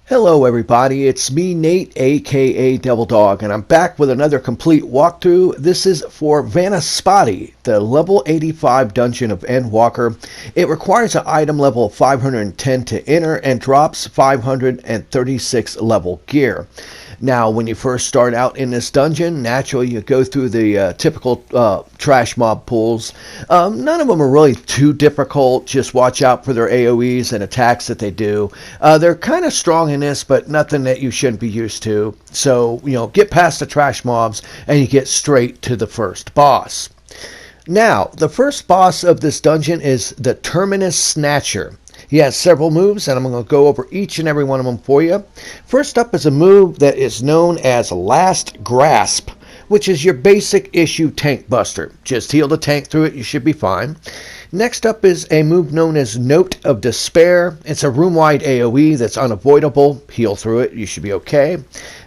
Hello everybody, it's me Nate aka Devil Dog, and I'm back with another complete walkthrough. This is for Vanaspati, the level 85 dungeon of Endwalker. It requires an item level of 510 to enter and drops 536 level gear. Now, when you first start out in this dungeon, naturally you go through the typical trash mob pools. None of them are really too difficult. Just watch out for their AoEs and attacks that they do. They're kind of strong in this, but nothing that you shouldn't be used to. So, get past the trash mobs and you get straight to the first boss. Now, the first boss of this dungeon is the Terminus Snatcher. He has several moves, and I'm going to go over each and every one of them for you. First up is a move that is known as Last Grasp, which is your basic issue tank buster. Just heal the tank through it, you should be fine. Next up is a move known as Note of Despair. It's a room-wide AoE that's unavoidable. Heal through it, you should be okay.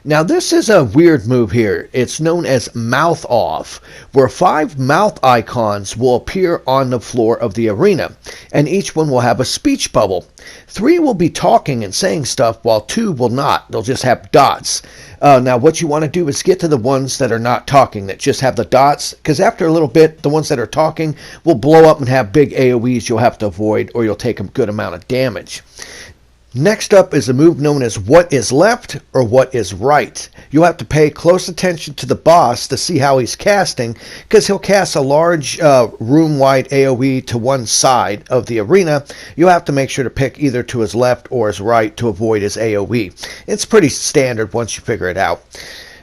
Now this is a weird move here. It's known as Mouth Off, where 5 mouth icons will appear on the floor of the arena, and each one will have a speech bubble. 3 will be talking and saying stuff, while 2 will not. They'll just have dots. Now what you want to do is get to the ones that are not talking, that just have the dots, because after a little bit, the ones that are talking will blow up and have big AoEs you'll have to avoid, or you'll take a good amount of damage. Next up is a move known as What is Left or What is Right. You'll have to pay close attention to the boss to see how he's casting, because he'll cast a large room-wide AoE to one side of the arena. You'll have to make sure to pick either to his left or his right to avoid his AoE. It's pretty standard once you figure it out.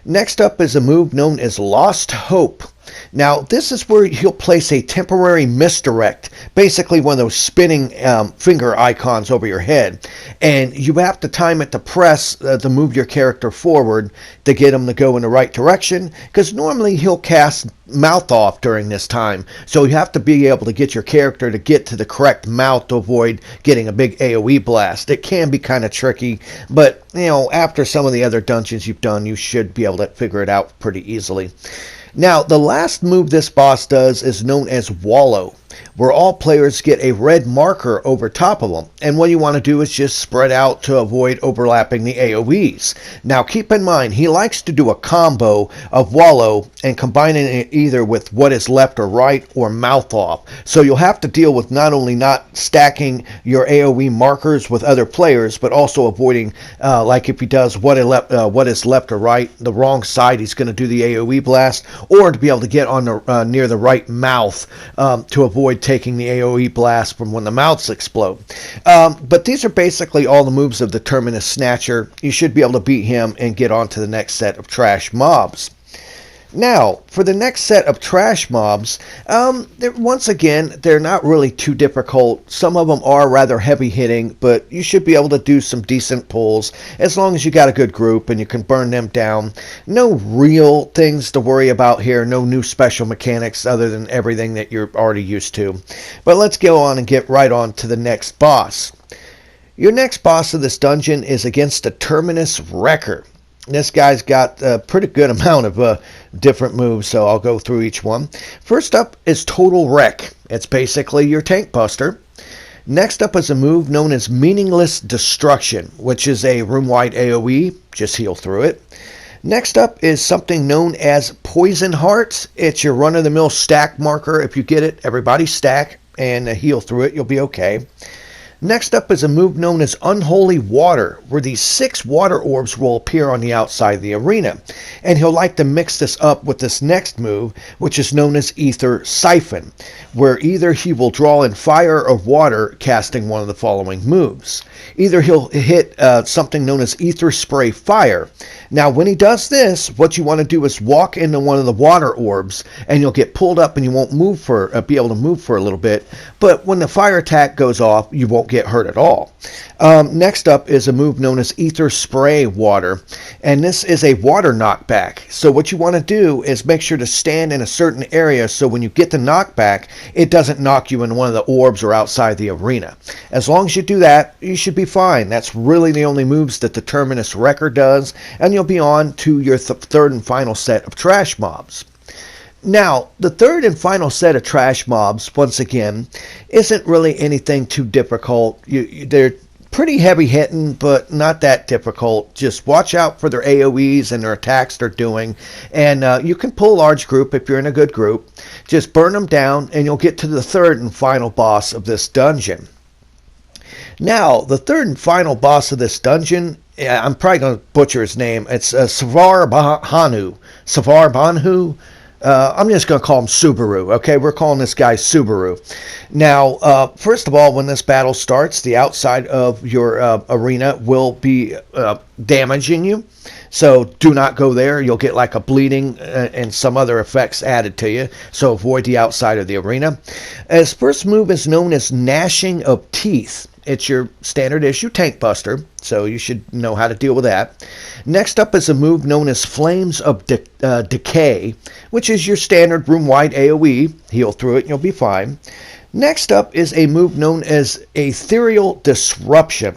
Next up is a move known as Lost Hope. Now, this is where he'll place a temporary misdirect, basically one of those spinning finger icons over your head, and you have to time it to press to move your character forward to get him to go in the right direction, because normally he'll cast Mouth Off during this time, so you have to be able to get your character to get to the correct mouth to avoid getting a big AoE blast. It can be kind of tricky, but after some of the other dungeons you've done, you should be able to figure it out pretty easily. Now, the last move this boss does is known as Wallow, where all players get a red marker over top of them. And what you want to do is just spread out to avoid overlapping the AoEs. Now, keep in mind, he likes to do a combo of Wallow and combining it either with What is Left or Right or Mouth Off. So you'll have to deal with not only not stacking your AoE markers with other players, but also avoiding, like if he does What is Left or Right, the wrong side, he's going to do the AoE blast, or to be able to get on the near the right mouth to avoid taking the AoE blast from when the mouths explode. But these are basically all the moves of the Terminus Snatcher. You should be able to beat him and get on to the next set of trash mobs. Now, for the next set of trash mobs, once again, they're not really too difficult. Some of them are rather heavy-hitting, but you should be able to do some decent pulls as long as you got a good group and you can burn them down. No real things to worry about here, no new special mechanics other than everything that you're already used to. But let's go on and get right on to the next boss. Your next boss of this dungeon is against the Terminus Wrecker. This guy's got a pretty good amount of different moves, so I'll go through each one. First up is Total Wreck. It's basically your tank buster. Next up is a move known as Meaningless Destruction, which is a room-wide AoE. Just heal through it. Next up is something known as Poison Heart. It's your run-of-the-mill stack marker. If you get it, everybody stack and heal through it. You'll be okay. Next up is a move known as Unholy Water, where these 6 water orbs will appear on the outside of the arena. And he'll like to mix this up with this next move, which is known as Ether Siphon, where either he will draw in fire or water, casting one of the following moves. Either he'll hit something known as Ether Spray Fire. Now, when he does this, what you want to do is walk into one of the water orbs, and you'll get pulled up and you won't be able to move for a little bit. But when the fire attack goes off, you won't get hurt at all. Next up is a move known as Ether Spray Water, and this is a water knockback. So what you want to do is make sure to stand in a certain area so when you get the knockback, it doesn't knock you in one of the orbs or outside the arena. As long as you do that, you should be fine. That's really the only moves that the Terminus Wrecker does, and you'll be on to your third and final set of trash mobs. Now, the third and final set of trash mobs, once again, isn't really anything too difficult. They're Pretty heavy hitting, but not that difficult. Just watch out for their AoEs and their attacks they're doing. And you can pull a large group if you're in a good group. Just burn them down and you'll get to the third and final boss of this dungeon. Now, the third and final boss of this dungeon, I'm probably going to butcher his name. It's Savar Banhu. I'm just going to call him Subaru. Okay, we're calling this guy Subaru. Now, first of all, when this battle starts, the outside of your arena will be damaging you. So do not go there. You'll get like a bleeding and some other effects added to you. So avoid the outside of the arena. His first move is known as Gnashing of Teeth. It's your standard issue tank buster, so you should know how to deal with that. Next up is a move known as Flames of Decay, which is your standard room-wide AoE. Heal through it and you'll be fine. Next up is a move known as Ethereal Disruption,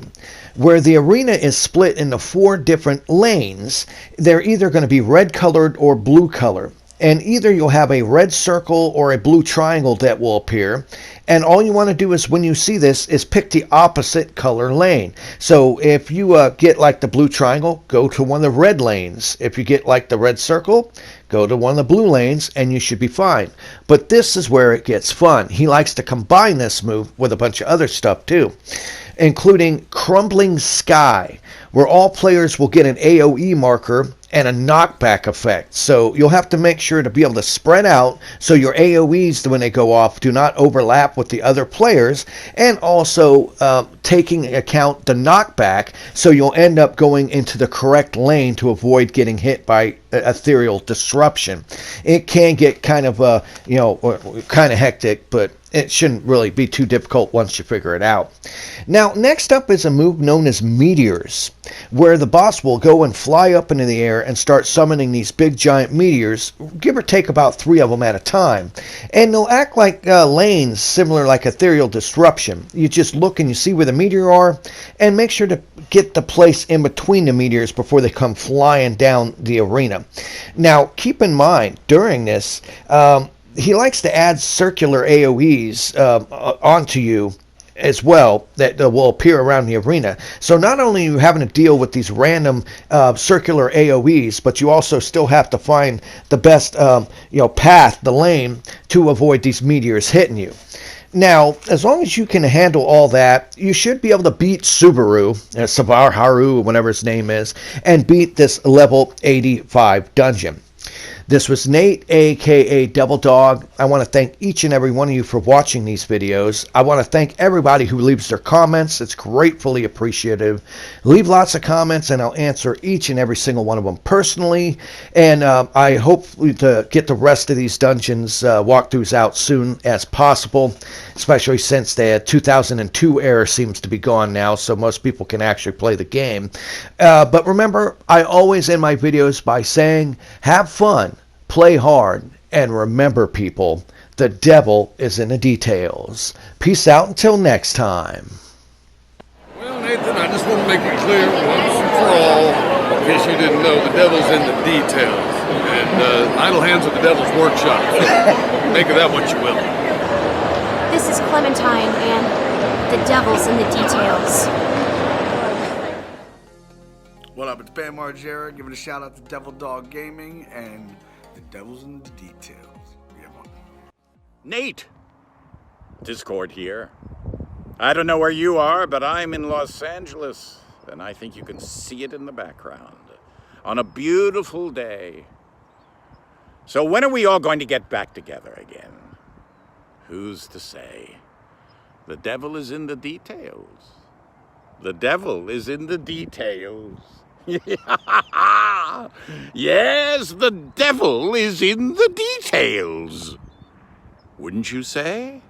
where the arena is split into 4 different lanes. They're either going to be red-colored or blue-colored. And either you'll have a red circle or a blue triangle that will appear. And all you want to do is, when you see this, is pick the opposite color lane. So if you get like the blue triangle, go to one of the red lanes. If you get like the red circle, go to one of the blue lanes and you should be fine. But this is where it gets fun. He likes to combine this move with a bunch of other stuff too, including Crumbling Sky, where all players will get an AoE marker and a knockback effect. So you'll have to make sure to be able to spread out so your AoEs, when they go off, do not overlap with the other players, and also taking into account the knockback, so you'll end up going into the correct lane to avoid getting hit by Ethereal Disruption. It can get kind of kind of hectic, but it shouldn't really be too difficult once you figure it out. Now, next up is a move known as Meteors, where the boss will go and fly up into the air and start summoning these big giant meteors, give or take about 3 of them at a time. And they'll act like lanes, similar like Ethereal Disruption. You just look and you see where the meteor are, and make sure to get the place in between the meteors before they come flying down the arena. Now, keep in mind, during this, he likes to add circular AoEs onto you as well that will appear around the arena. So not only are you having to deal with these random circular AoEs, but you also still have to find the best path, the lane, to avoid these meteors hitting you. Now, as long as you can handle all that, you should be able to beat Subaru, Savar Haru, whatever his name is, and beat this level 85 dungeon. This was Nate, aka Devil Dog. I want to thank each and every one of you for watching these videos. I want to thank everybody who leaves their comments. It's gratefully appreciative. Leave lots of comments and I'll answer each and every single one of them personally. And I hope to get the rest of these dungeons walkthroughs out soon as possible, especially since the 2002 era seems to be gone now, so most people can actually play the game. But remember, I always end my videos by saying, have fun, play hard, and remember, people, the devil is in the details. Peace out until next time. Well, Nathan, I just want to make it clear once and for all, in case you didn't know, the devil's in the details. And idle hands at the devil's workshop. So make of that what you will. This is Clementine, and the devil's in the details. What up, it's Bam Margera, giving a shout out to Devil Dog Gaming, and the devil's in the details. Yeah, man. Nate! Discord here. I don't know where you are, but I'm in Los Angeles, and I think you can see it in the background. On a beautiful day. So when are we all going to get back together again? Who's to say? The devil is in the details. The devil is in the details. Yes, the devil is in the details. Wouldn't you say?